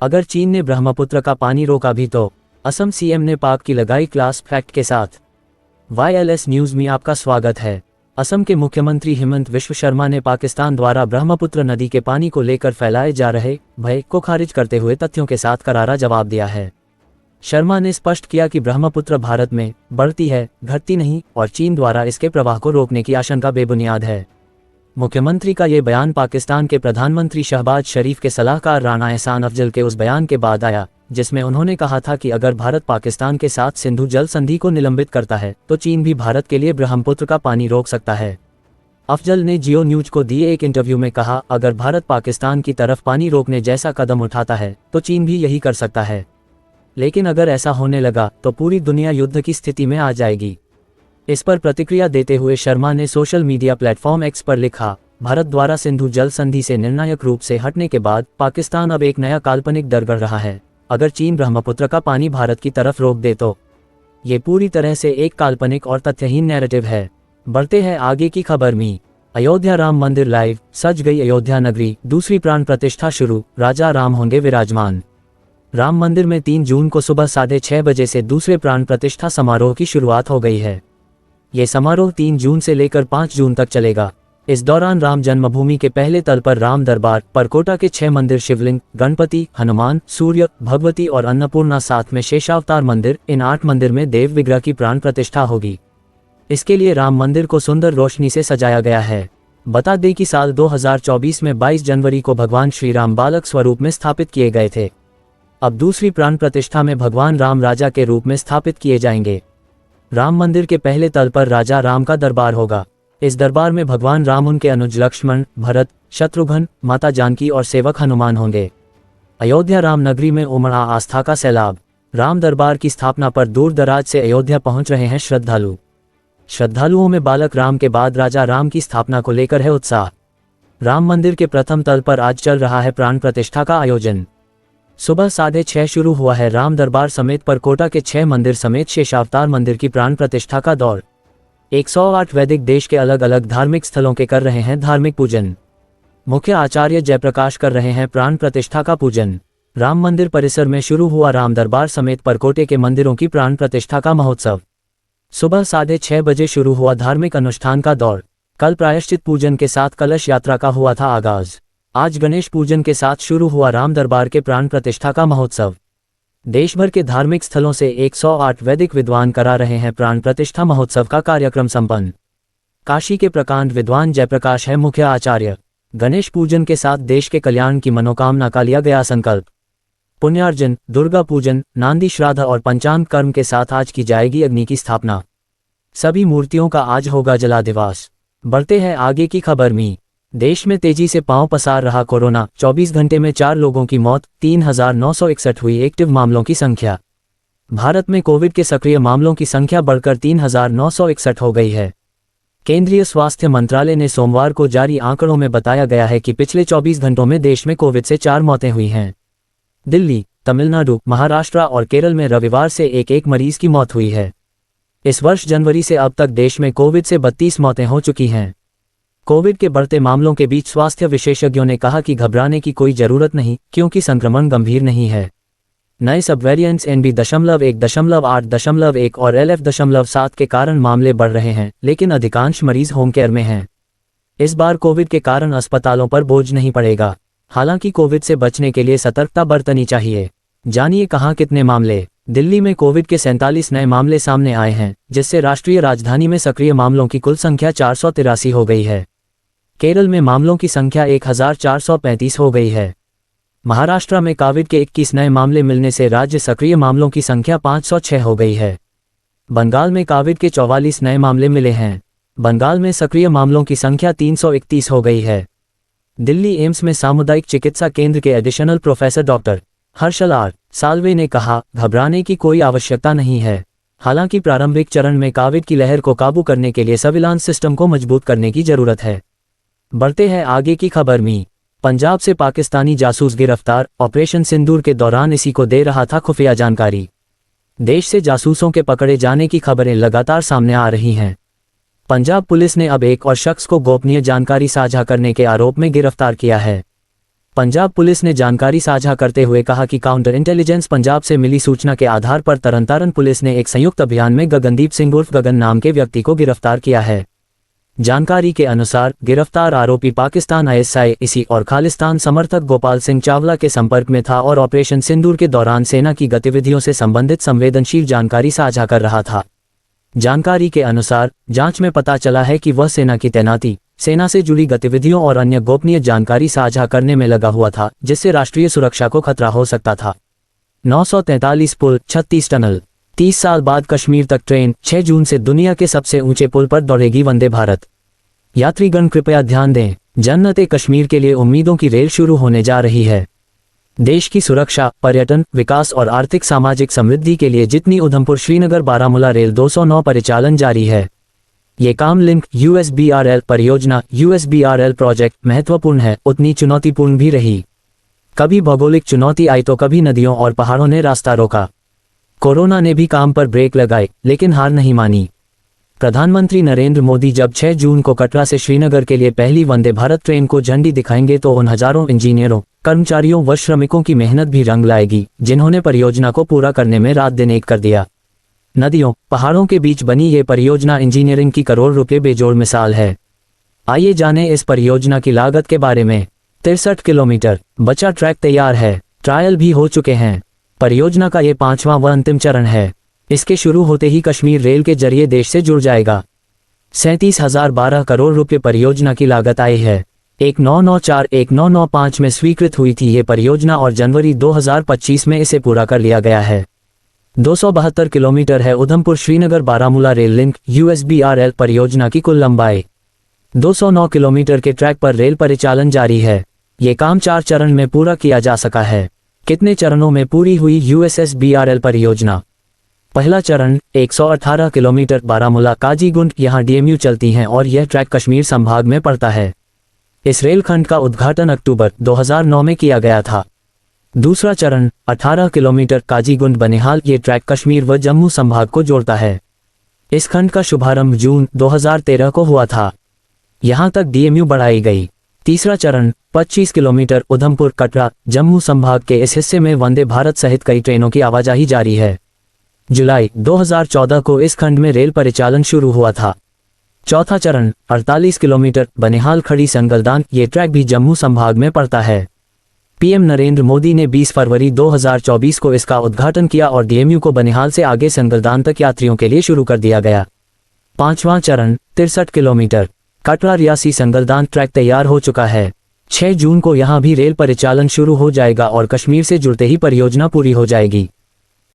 अगर चीन ने ब्रह्मपुत्र का पानी रोका भी तो असम सीएम ने पाक की लगाई क्लास फैक्ट के साथ। YLS न्यूज़ में आपका स्वागत है। असम के मुख्यमंत्री हिमंत विश्व शर्मा ने पाकिस्तान द्वारा ब्रह्मपुत्र नदी के पानी को लेकर फैलाए जा रहे भय को खारिज करते हुए तथ्यों के साथ करारा जवाब दिया है। शर्मा ने स्पष्ट किया कि ब्रह्मपुत्र भारत में बढ़ती है, घटती नहीं, और चीन द्वारा इसके प्रवाह को रोकने की आशंका बेबुनियाद है। मुख्यमंत्री का ये बयान पाकिस्तान के प्रधानमंत्री शहबाज शरीफ के सलाहकार राणा एहसान अफजल के उस बयान के बाद आया जिसमें उन्होंने कहा था कि अगर भारत पाकिस्तान के साथ सिंधु जल संधि को निलंबित करता है तो चीन भी भारत के लिए ब्रह्मपुत्र का पानी रोक सकता है। अफजल ने जियो न्यूज को दिए एक इंटरव्यू में कहा, अगर भारत पाकिस्तान की तरफ पानी रोकने जैसा कदम उठाता है तो चीन भी यही कर सकता है, लेकिन अगर ऐसा होने लगा तो पूरी दुनिया युद्ध की स्थिति में आ जाएगी। इस पर प्रतिक्रिया देते हुए शर्मा ने सोशल मीडिया प्लेटफॉर्म एक्स पर लिखा, भारत द्वारा सिंधु जल संधि से निर्णायक रूप से हटने के बाद पाकिस्तान अब एक नया काल्पनिक डर गढ़ रहा है। अगर चीन ब्रह्मपुत्र का पानी भारत की तरफ रोक दे तो ये पूरी तरह से एक काल्पनिक और तथ्यहीन नैरेटिव है। बढ़ते हैं आगे की खबर में। अयोध्या राम मंदिर लाइव, सज गई अयोध्या नगरी, दूसरी प्राण प्रतिष्ठा शुरू, राजा राम होंगे विराजमान। राम मंदिर में 3 जून को सुबह 6:30 बजे से दूसरे प्राण प्रतिष्ठा समारोह की शुरुआत हो गई है। ये समारोह 3 जून से लेकर 5 जून तक चलेगा। इस दौरान राम जन्मभूमि के पहले तल पर राम दरबार, परकोटा के 6 मंदिर, शिवलिंग, गणपति, हनुमान, सूर्य, भगवती और अन्नपूर्णा, साथ में शेषावतार मंदिर, इन 8 मंदिर में देव विग्रह की प्राण प्रतिष्ठा होगी। इसके लिए राम मंदिर को सुंदर रोशनी से सजाया गया है। बता दें कि साल 2024 में 22 जनवरी को भगवान श्री राम बालक स्वरूप में स्थापित किए गए थे। अब दूसरी प्राण प्रतिष्ठा में भगवान राम राजा के रूप में स्थापित किए जाएंगे। राम मंदिर के पहले तल पर राजा राम का दरबार होगा। इस दरबार में भगवान राम, उनके अनुज लक्ष्मण, भरत, शत्रुघ्न, माता जानकी और सेवक हनुमान होंगे। अयोध्या राम नगरी में उमड़ा आस्था का सैलाब। राम दरबार की स्थापना पर दूर दराज से अयोध्या पहुंच रहे हैं श्रद्धालु। श्रद्धालुओं में बालक राम के बाद राजा राम की स्थापना को लेकर है उत्साह। राम मंदिर के प्रथम तल पर आज चल रहा है प्राण प्रतिष्ठा का आयोजन। सुबह 6:30 शुरू हुआ है राम दरबार समेत परकोटा के 6 मंदिर समेत शेषावतार मंदिर की प्राण प्रतिष्ठा का दौर। 108 वैदिक देश के अलग अलग धार्मिक स्थलों के कर रहे हैं धार्मिक पूजन। मुख्य आचार्य जयप्रकाश कर रहे हैं प्राण प्रतिष्ठा का पूजन। राम मंदिर परिसर में शुरू हुआ राम दरबार समेत परकोटे के मंदिरों की प्राण प्रतिष्ठा का महोत्सव। सुबह 6:30 बजे शुरू हुआ धार्मिक अनुष्ठान का दौर। कल प्रायश्चित पूजन के साथ कलश यात्रा का हुआ था आगाज। आज गणेश पूजन के साथ शुरू हुआ राम दरबार के प्राण प्रतिष्ठा का महोत्सव। देश भर के धार्मिक स्थलों से 108 वैदिक विद्वान करा रहे हैं प्राण प्रतिष्ठा महोत्सव का कार्यक्रम संपन्न। काशी के प्रकांड विद्वान जयप्रकाश है मुख्य आचार्य। गणेश पूजन के साथ देश के कल्याण की मनोकामना का लिया गया संकल्प। पुण्यार्जन, दुर्गा पूजन, नांदी श्राद्ध और पंचांग कर्म के साथ आज की जाएगी अग्नि की स्थापना। सभी मूर्तियों का आज होगा जलादिवास। बढ़ते हैं आगे की खबर में। देश में तेजी से पांव पसार रहा कोरोना। 24 घंटे में 4 लोगों की मौत, 3961 हुई एक्टिव मामलों की संख्या। भारत में कोविड के सक्रिय मामलों की संख्या बढ़कर 3961 हो गई है। केंद्रीय स्वास्थ्य मंत्रालय ने सोमवार को जारी आंकड़ों में बताया गया है कि पिछले 24 घंटों में देश में कोविड से 4 मौतें हुई हैं। दिल्ली, तमिलनाडु, महाराष्ट्र और केरल में रविवार से एक मरीज की मौत हुई है। इस वर्ष जनवरी से अब तक देश में कोविड से 32 मौतें हो चुकी हैं। कोविड के बढ़ते मामलों के बीच स्वास्थ्य विशेषज्ञों ने कहा कि घबराने की कोई जरूरत नहीं, क्योंकि संक्रमण गंभीर नहीं है। नए सब वेरिएंट्स NB.1.8.1 और LF.7 के कारण मामले बढ़ रहे हैं, लेकिन अधिकांश मरीज होम केयर में हैं। इस बार कोविड के कारण अस्पतालों पर बोझ नहीं पड़ेगा। हालांकि कोविड से बचने के लिए सतर्कता बरतनी चाहिए। जानिए कहां कितने मामले। दिल्ली में कोविड के 47 नए मामले सामने आए हैं, जिससे राष्ट्रीय राजधानी में सक्रिय मामलों की कुल संख्या 483 हो गई है। केरल में मामलों की संख्या 1435 हो गई है। महाराष्ट्र में कोविड के 21 नए मामले मिलने से राज्य सक्रिय मामलों की संख्या 506 हो गई है। बंगाल में कोविड के 44 नए मामले मिले हैं। बंगाल में सक्रिय मामलों की संख्या 331 हो गई है। दिल्ली एम्स में सामुदायिक चिकित्सा केंद्र के additional professor doctor Harshal R Salve ने कहा, घबराने की कोई आवश्यकता नहीं है। हालांकि प्रारंभिक चरण में कोविड की लहर को काबू करने के लिए सर्विलांस सिस्टम को मजबूत करने की जरूरत है। बढ़ते हैं आगे की खबर में। पंजाब से पाकिस्तानी जासूस गिरफ्तार। ऑपरेशन सिंदूर के दौरान इसी को दे रहा था खुफिया जानकारी। देश से जासूसों के पकड़े जाने की खबरें लगातार सामने आ रही हैं। पंजाब पुलिस ने अब एक और शख्स को गोपनीय जानकारी साझा करने के आरोप में गिरफ्तार किया है। पंजाब पुलिस ने जानकारी साझा करते हुए कहा कि काउंटर इंटेलिजेंस पंजाब से मिली सूचना के आधार पर तरनतारन पुलिस ने एक संयुक्त अभियान में गगनदीप सिंह उर्फ गगन नाम के व्यक्ति को गिरफ्तार किया है। जानकारी के अनुसार गिरफ्तार आरोपी पाकिस्तान ISIS और खालिस्तान समर्थक गोपाल सिंह चावला के संपर्क में था और ऑपरेशन सिंदूर के दौरान सेना की गतिविधियों से संबंधित संवेदनशील जानकारी साझा कर रहा था। जानकारी के अनुसार जांच में पता चला है कि वह सेना की तैनाती, सेना से जुड़ी गतिविधियों और अन्य गोपनीय जानकारी साझा करने में लगा हुआ था, जिससे राष्ट्रीय सुरक्षा को खतरा हो सकता था। 943 पुल, 36 टनल। 30 साल बाद कश्मीर तक ट्रेन। 6 जून से दुनिया के सबसे ऊंचे पुल पर दौड़ेगी वंदे भारत। यात्रीगण कृपया ध्यान दें, जन्नत कश्मीर के लिए उम्मीदों की रेल शुरू होने जा रही है। देश की सुरक्षा, पर्यटन, विकास और आर्थिक सामाजिक समृद्धि के लिए जितनी उधमपुर श्रीनगर बारामूला रेल 209 परिचालन जारी है। ये काम लिंक USBRL परियोजना USBRL प्रोजेक्ट महत्वपूर्ण है, उतनी चुनौतीपूर्ण भी रही। कभी भौगोलिक चुनौती आई तो कभी नदियों और पहाड़ों ने रास्ता रोका। कोरोना ने भी काम पर ब्रेक लगाई, लेकिन हार नहीं मानी। प्रधानमंत्री नरेंद्र मोदी जब 6 जून को कटरा से श्रीनगर के लिए पहली वंदे भारत ट्रेन को झंडी दिखाएंगे तो उन हजारों इंजीनियरों, कर्मचारियों व श्रमिकों की मेहनत भी रंग लाएगी, जिन्होंने परियोजना को पूरा करने में रात दिन एक कर दिया। नदियों, पहाड़ों के बीच बनी ये परियोजना इंजीनियरिंग की करोड़ रुपए बेजोड़ मिसाल है। आइए जानें इस परियोजना की लागत के बारे में। 63 किलोमीटर बचा ट्रैक तैयार है, ट्रायल भी हो चुके हैं। परियोजना का ये 5वां व अंतिम चरण है। इसके शुरू होते ही कश्मीर रेल के जरिए देश से जुड़ जाएगा। 37,012 करोड़ रुपए परियोजना की लागत आई है। 1994-1995 में स्वीकृत हुई थी ये परियोजना और जनवरी 2025 में इसे पूरा कर लिया गया है। 272 किलोमीटर है Udhampur Srinagar Baramulla rail link USBRL परियोजना की कुल लंबाई। 209 किलोमीटर के ट्रैक पर रेल परिचालन जारी है। ये काम 4 चरण में पूरा किया जा सका है। कितने चरणों में पूरी हुई USBRL परियोजना? पहला चरण 118 किलोमीटर बारामूला काजीगुंड, यहाँ DMU चलती हैं और यह ट्रैक कश्मीर संभाग में पड़ता है। इस रेलखंड का उद्घाटन अक्टूबर 2009 में किया गया था। दूसरा चरण 18 किलोमीटर काजीगुंड बनिहाल, ये ट्रैक कश्मीर व जम्मू संभाग को जोड़ता है। इस खंड का शुभारंभ जून 2013 को हुआ था। यहाँ तक DMU बढ़ाई गई। तीसरा चरण 25 किलोमीटर उधमपुर कटरा, जम्मू संभाग के इस हिस्से में वंदे भारत सहित कई ट्रेनों की आवाजाही जारी है। जुलाई 2014 को इस खंड में रेल परिचालन शुरू हुआ था। चौथा चरण 48 किलोमीटर बनिहाल खड़ी संगलदान, ये ट्रैक भी जम्मू संभाग में पड़ता है। PM नरेंद्र मोदी ने 20 फरवरी 2024 को इसका उद्घाटन किया और DMU को बनिहाल से आगे संगलदान तक यात्रियों के लिए शुरू कर दिया गया। 5वां चरण 63 किलोमीटर कटरा रियासी संगलदान ट्रैक तैयार हो चुका है। 6 जून को यहां भी रेल परिचालन शुरू हो जाएगा और कश्मीर से जुड़ते ही परियोजना पूरी हो जाएगी।